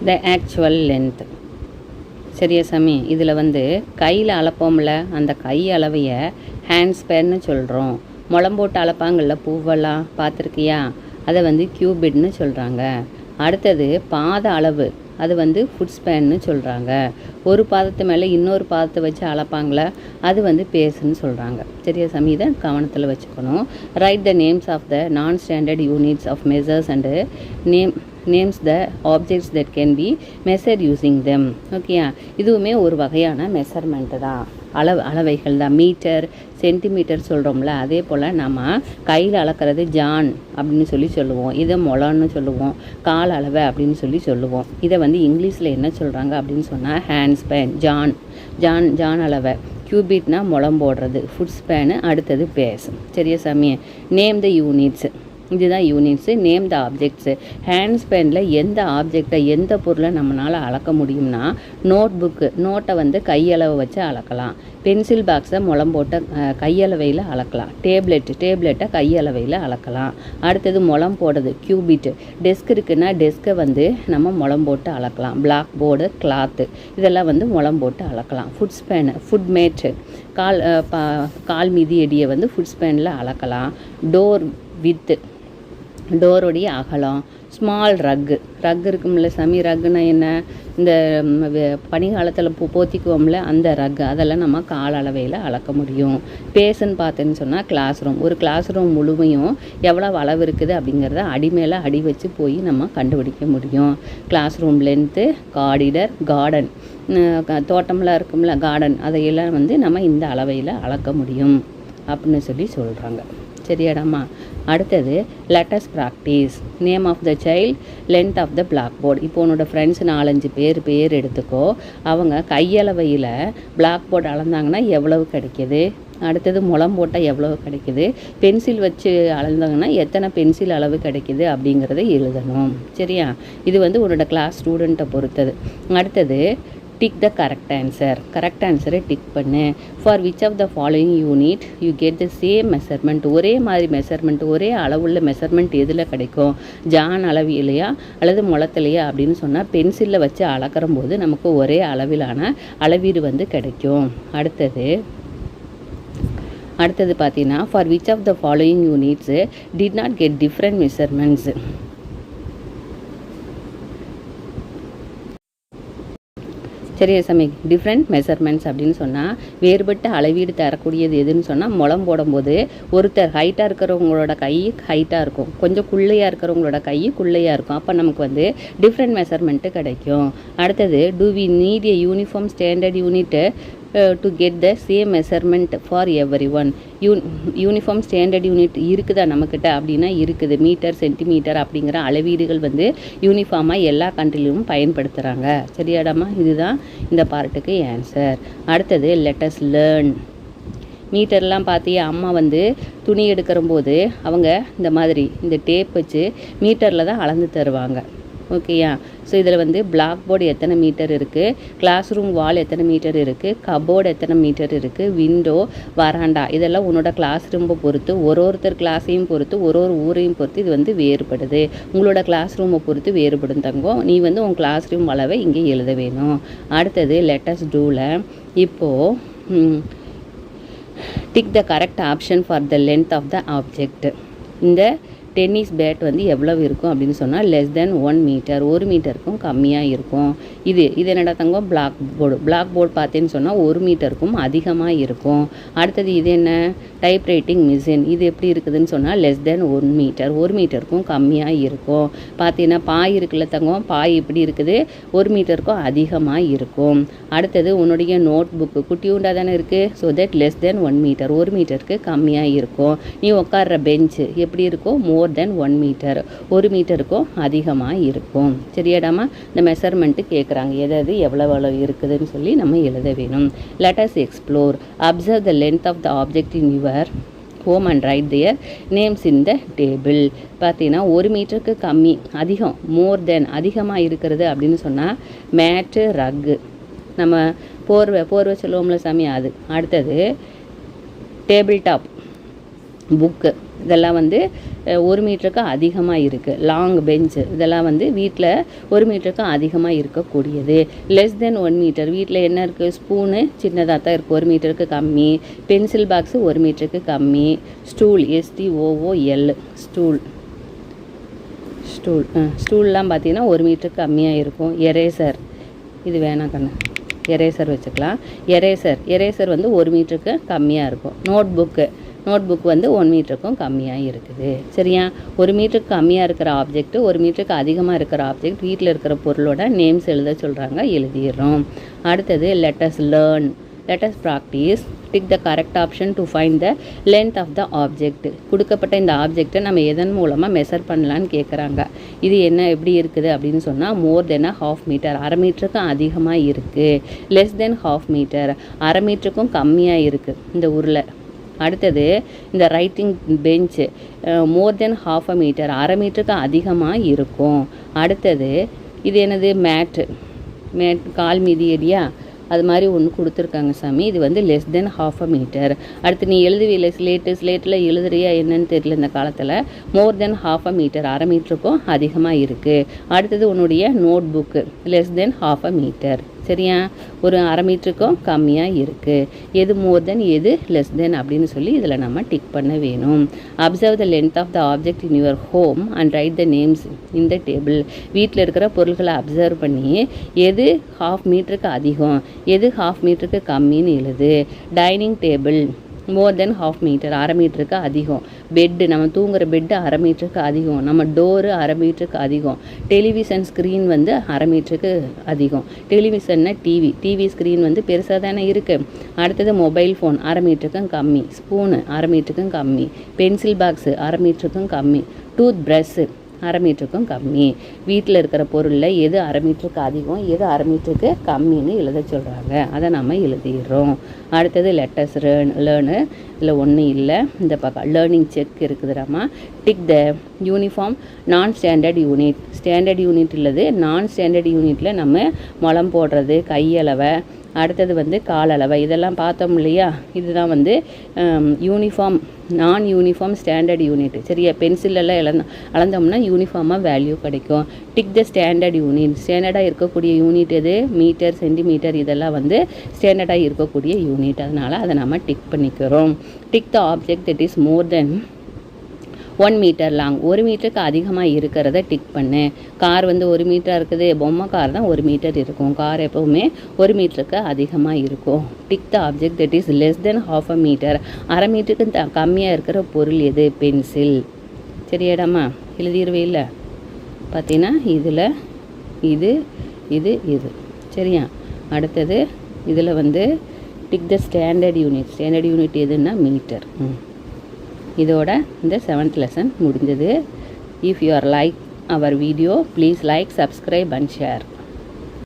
The actual length. சரியா சாமி? இதில் வந்து கையில் அளப்போம்ல, அந்த கை அளவையை ஹேண்ட் ஸ்பேன்னு சொல்கிறோம். முளம் போட்டு அளப்பாங்கள்ல பூவெல்லாம் பார்த்துருக்கியா, அதை வந்து கியூபிட்னு சொல்கிறாங்க. அடுத்தது பாத அளவு, அது வந்து ஃபுட் ஸ்பேன்னு சொல்கிறாங்க. ஒரு பாதத்து மேலே இன்னொரு பாதத்தை வச்சு அளப்பாங்களே, அது வந்து பேஸ்ன்னு சொல்கிறாங்க. சரியா சாமி? இதை கவனத்தில் வச்சுக்கணும். Write the names of the non standard units of measures and names the objects that can be measure using them. ஓகேயா? இதுவுமே ஒரு வகையான மெஷர்மெண்ட்டு தான், அளவைகள் தான். மீட்டர், சென்டிமீட்டர் சொல்கிறோம்ல, அதே போல் நம்ம கையில் அளக்கிறது ஜான் அப்படின்னு சொல்லுவோம். இதை முளன்னு சொல்லுவோம். கால் அளவை அப்படின்னு சொல்லுவோம். இதை வந்து இங்கிலீஷில் என்ன சொல்கிறாங்க அப்படின்னு சொன்னால் ஹேண்ட் ஸ்பேன். ஜான் அளவை. கியூபிட்னா முளம் போடுறது. Foot span. அடுத்தது பேஸ். சரியா சாமி? Name the units. இதுதான் units. Name the objects. Hand ஸ்பேனில் எந்த ஆப்ஜெக்டை, எந்த பொருளை நம்மளால் அளக்க முடியும்னா, நோட்டை வந்து கையளவை வச்சு அளக்கலாம். பென்சில் பாக்ஸை முளம் போட்ட கையளவையில் அளக்கலாம். டேப்லெட்டை கையளவையில் அளக்கலாம். அடுத்தது முளம் போடுறது கியூபிட். டெஸ்க் இருக்குன்னா டெஸ்க்கை வந்து நம்ம முளம் போட்டு அளக்கலாம். பிளாக் போர்டு, கிளாத்து, இதெல்லாம் வந்து முளம் போட்டு அளக்கலாம். ஃபுட் ஸ்பேனு, ஃபுட் மேட்டு, கால் மிதியடியை வந்து ஃபுட் ஸ்பேனில் அளக்கலாம். டோர் வித்து, டோருடைய அகலம். ஸ்மால் ரக்கு இருக்கும்ல சாமி? ரக்குன்னா என்ன? இந்த பனிக்காலத்தில் போத்திக்குவோம்ல, அந்த ரக்கு, அதெல்லாம் நம்ம கால அளவையில் அளக்க முடியும். பேசுன்னு பார்த்தேன்னு சொன்னால் கிளாஸ் ரூம். ஒரு கிளாஸ் ரூம் முழுமையும் எவ்வளோ அளவு இருக்குது அப்படிங்கிறத அடி மேலே அடி வச்சு போய் நம்ம கண்டுபிடிக்க முடியும். Class room length. Corridor, garden, தோட்டம்லாம் இருக்கும்ல, கார்டன், அதையெல்லாம் வந்து நம்ம இந்த அளவையில் அளக்க முடியும் அப்படின்னு சொல்கிறாங்க. சரியாடாமா? அடுத்தது let's practice. Name of the child, length of the black board. இப்போ உன்னோட ஃப்ரெண்ட்ஸ் 4-5 பேர் எடுத்துக்கோ. அவங்க கையளவையில் பிளாக் போர்டு அளந்தாங்கன்னா எவ்வளவு கிடைக்கிது? அடுத்தது முளம் போட்டால் எவ்வளவு கிடைக்கிது? பென்சில் வச்சு அளந்தாங்கன்னா எத்தனை பென்சில் அளவு கிடைக்கிது அப்படிங்கிறத எழுதணும். சரியா? இது வந்து உன்னோட கிளாஸ் ஸ்டூடெண்ட்டை பொறுத்தது. அடுத்தது டிக் த கரெக்ட் ஆன்சரை டிக் பண்ணு. For which of the following unit you get the same measurement. ஒரே மாதிரி மெஷர்மெண்ட், ஒரே அளவுள்ள மெஷர்மெண்ட் எதில் கிடைக்கும்? ஜான் அளவிலையா அல்லது முளத்திலையா அப்படின்னு சொன்னால் பென்சிலில் வச்சு அளக்கிற போது நமக்கு ஒரே அளவிலான அளவீடு வந்து கிடைக்கும். அடுத்தது பார்த்தீங்கன்னா, for which of the following units did not get different measurements. சரியா சாமி? டிஃப்ரெண்ட் மெஷர்மெண்ட்ஸ் அப்படின்னு சொன்னால் வேறுபட்ட அளவீடு தரக்கூடியது எதுன்னு சொன்னால், முளம் போடும்போது ஒருத்தர் ஹைட்டாக இருக்கிறவங்களோட கை ஹைட்டாக இருக்கும், கொஞ்சம் குள்ளையாக இருக்கிறவங்களோட கை குள்ளையாக இருக்கும். அப்போ நமக்கு வந்து டிஃப்ரெண்ட் மெஷர்மெண்ட்டு கிடைக்கும். அடுத்தது, do we need a uniform standard unit to get the same measurement for everyone. Uniform standard unit இருக்குதா நம்மக்கிட்ட அப்படின்னா இருக்குது. மீட்டர், சென்டிமீட்டர் அப்படிங்கிற அளவீடுகள் வந்து யூனிஃபார்மாக எல்லா கண்ட்ரிலும் பயன்படுத்துகிறாங்க. சரியாடாமா? இதுதான் இந்த பார்ட்டுக்கு ஆன்சர். அடுத்தது லெட்டஸ் லேர்ன். மீட்டர்லாம் பார்த்தியா? அம்மா வந்து துணி எடுக்கிற போது அவங்க இந்த மாதிரி இந்த டேப் வச்சு மீட்டரில் தான் அளந்து தருவாங்க. ஓகேயா? ஸோ இதில் வந்து பிளாக் போர்டு எத்தனை மீட்டர் இருக்குது, கிளாஸ் ரூம் வால் எத்தனை மீட்டர் இருக்குது, கபோர்டு எத்தனை மீட்டர் இருக்குது, விண்டோ, வராண்டா, இதெல்லாம் உன்னோட கிளாஸ் ரூமை பொறுத்து, ஒருத்தர் கிளாஸையும் பொறுத்து, ஒரு ஊரையும் பொறுத்து இது வந்து வேறுபடுது. உங்களோட கிளாஸ் ரூமை பொறுத்து வேறுபடும் தங்கம். நீ வந்து உன் கிளாஸ் ரூம் அளவை இங்கே எழுத வேணும். அடுத்தது லெட்டஸ் டூவில் இப்போது tick the correct option for the length of the object. இந்த டென்னிஸ் பேட் வந்து எவ்வளவு இருக்கும் அப்படின்னு சொன்னால் லெஸ் தென் 1 மீட்டர், 1 மீட்டருக்கும் கம்மியாக இருக்கும். இது என்னடா தங்கம்? பிளாக் போர்டு பார்த்தேன்னு சொன்னால் 1 மீட்டருக்கும் அதிகமாக இருக்கும். அடுத்தது இது என்ன? Typewriting machine. இது எப்படி இருக்குதுன்னு சொன்னால் லெஸ் தென் 1 மீட்டர், 1 மீட்டருக்கும் கம்மியாக இருக்கும். பார்த்தீங்கன்னா பாய் இருக்குல்ல தங்கம், பாய் இப்படி இருக்குது, 1 மீட்டருக்கும் அதிகமாக இருக்கும். அடுத்தது உன்னுடைய நோட் புக்கு குட்டியூண்டாக தானே இருக்குது. So that less than 1 metre, 1 மீட்டருக்கு கம்மியாக இருக்கும். நீ உட்கார்ற பெஞ்சு எப்படி இருக்கும்? மோர் தென் 1 மீட்டர், 1 மீட்டருக்கும் அதிகமாக இருக்கும். சரியாடாமா? இந்த மெஷர்மெண்ட்டு கேட்குறாங்க, எது எவ்வளோ இருக்குதுன்னு சொல்லி நம்ம எழுத வேணும். Let us explore. Observe the length of the object in your home and write their names in the table. பார்த்தீங்கன்னா 1 மீட்டருக்கு கம்மி, அதிகம், மோர் தென், அதிகமாக இருக்கிறது அப்படின்னு சொன்னால் மேட்டு, ரக்கு, நம்ம போர்வை சொல்லுவோம்ல சாமி, அது. அடுத்தது டேபிள் டாப், புக்கு இதெல்லாம் வந்து 1 மீட்டருக்கு அதிகமாக இருக்குது. லாங் பெஞ்சு இதெல்லாம் வந்து வீட்டில் 1 மீட்டருக்கு அதிகமாக இருக்கக்கூடியது. லெஸ் தென் 1 மீட்டர் வீட்டில் என்ன இருக்குது? ஸ்பூனு சின்னதாக தான் இருக்குது, 1 மீட்டருக்கு கம்மி. பென்சில் பாக்ஸு 1 மீட்டருக்கு கம்மி. ஸ்டூல் STOOL ஸ்டூல் ஸ்டூல்லாம் பார்த்தீங்கன்னா 1 மீட்டருக்கு கம்மியாக இருக்கும். எரேசர் இது வேணாம் கண்ணு, எரேசர் வச்சுக்கலாம். எரேசர் வந்து 1 மீட்டருக்கு கம்மியாக இருக்கும். நோட்புக் வந்து 1 மீட்டருக்கும் கம்மியாக இருக்குது. சரியா? 1 மீட்டருக்கு கம்மியாக இருக்கிற ஆப்ஜெக்ட், 1 மீட்டருக்கு அதிகமாக இருக்கிற ஆப்ஜெக்ட், வீட்டில் இருக்கிற பொருளோட நேம்ஸ் எழுத சொல்கிறாங்க, எழுதிடுறோம். அடுத்தது let us practice. Tick the correct option to find the length of the object. கொடுக்கப்பட்ட இந்த ஆப்ஜெக்டை நம்ம எதன் மூலமாக மெஷர் பண்ணலான்னு கேட்குறாங்க. இது என்ன எப்படி இருக்குது அப்படின்னு சொன்னால், மோர் தென் ½ மீட்டர், அரை மீட்டருக்கு அதிகமாக இருக்குது. லெஸ் தென் ½ மீட்டர், அரை மீட்டருக்கும் கம்மியாக இருக்குது இந்த உருளை. அடுத்தது இந்த ரைட்டிங் பெஞ்சு மோர் தென் ½ மீட்டர், அரை மீட்டருக்கு அதிகமாக இருக்கும். அடுத்தது இது என்னது? மேட் கால் மீதி ஏரியா அது மாதிரி ஒன்று கொடுத்துருக்காங்க சாமி. இது வந்து லெஸ் தென் ½ மீட்டர். அடுத்து நீ எழுதுவில்லை ஸ்லேட்டில் எழுதுறியா என்னன்னு தெரியல இந்த காலத்தில். மோர் தென் ½ மீட்டர், அரை மீட்டருக்கும் அதிகமாக இருக்குது. அடுத்தது உன்னுடைய நோட்புக்கு லெஸ் தென் ½ மீட்டர். சரியா? ஒரு அரை மீட்டருக்கும் கம்மியாக இருக்குது. எது மோர் தென், எது லெஸ் தென் அப்படின்னு சொல்லி இதில் நம்ம டிக் பண்ண வேணும். Observe the length of the object in your home and write the names in the table. வீட்டில் இருக்கிற பொருட்களை அப்சர்வ் பண்ணி எது ½ மீட்டருக்கு அதிகம், எது ½ மீட்டருக்கு கம்மின்னு எழுது. டைனிங் டேபிள் மோர் தென் ½ மீட்டர், அரை மீட்டருக்கு அதிகம். பெட்டு, நம்ம தூங்குகிற பெட்டு அரை மீட்டருக்கு அதிகம். நம்ம டோரு அரை மீட்டருக்கு அதிகம். டெலிவிஷன் ஸ்க்ரீன் வந்து அரை மீட்டருக்கு அதிகம். டெலிவிஷன்னா டிவி ஸ்க்ரீன் வந்து பெருசாக தானே இருக்குது. அடுத்தது மொபைல் ஃபோன் அரை மீட்டருக்கும் கம்மி. ஸ்பூனு அரை மீட்டருக்கும் கம்மி. பென்சில் பாக்ஸு அரை மீட்டருக்கும் கம்மி. டூத் ப்ரஷ்ஷு அரை மீட்டருக்கும் கம்மி. வீட்டில் இருக்கிற பொருளில் எது அரை மீட்டருக்கு அதிகம், எது அரை மீட்டருக்கு கம்மின்னு எழுத சொல்கிறாங்க. அதை நம்ம எழுதிடுறோம். அடுத்தது லெட்டஸ் லேர்னு இதில் ஒன்றும் இல்லை. இந்த பக்கம் லேர்னிங் செக் இருக்குதுடாமா. Tick the uniform non standard unit. Standard unit இல்லது, நான் ஸ்டாண்டர்ட் யூனிட்டில் நம்ம முளம் போடுறது, கையளவை, அடுத்தது வந்து காலளவை இதெல்லாம் பார்த்தோம் இல்லையா. இதுதான் வந்து யூனிஃபார்ம் நான் யூனிஃபார்ம் ஸ்டாண்டர்ட் யூனிட். சரியா? பென்சிலெல்லாம் அளந்தோம்னா யூனிஃபார்மாக வேல்யூ கிடைக்கும். Tick the standard unit. ஸ்டாண்டர்டாக இருக்கக்கூடிய யூனிட் எது? மீட்டர், சென்டிமீட்டர் இதெல்லாம் வந்து ஸ்டாண்டர்டாக இருக்கக்கூடிய யூனிட். அதனால் அதை நம்ம டிக் பண்ணிக்கிறோம். Tick the object that is more than 1 metre long, 1 மீட்டருக்கு அதிகமாக இருக்கிறத டிக் பண்ணு. கார் வந்து 1 மீட்டராக இருக்குது, பொம்மை கார் தான் 1 மீட்டர் இருக்கும். கார் எப்போவுமே 1 மீட்டருக்கு அதிகமாக இருக்கும். Tick the object that is less than ½ metre, அரை மீட்டருக்கு கம்மியாக இருக்கிற பொருள் எது? பென்சில். சரியாடாமா? எழுதிடுவே இல்லை பார்த்தீங்கன்னா இதில் இது சரியா? அடுத்தது இதில் வந்து டிக் த ஸ்டாண்டர்ட் யூனிட் எதுன்னா மீட்டர். இதோட இந்த 7th லெசன் முடிஞ்சது. If you are like our video please like, subscribe and share.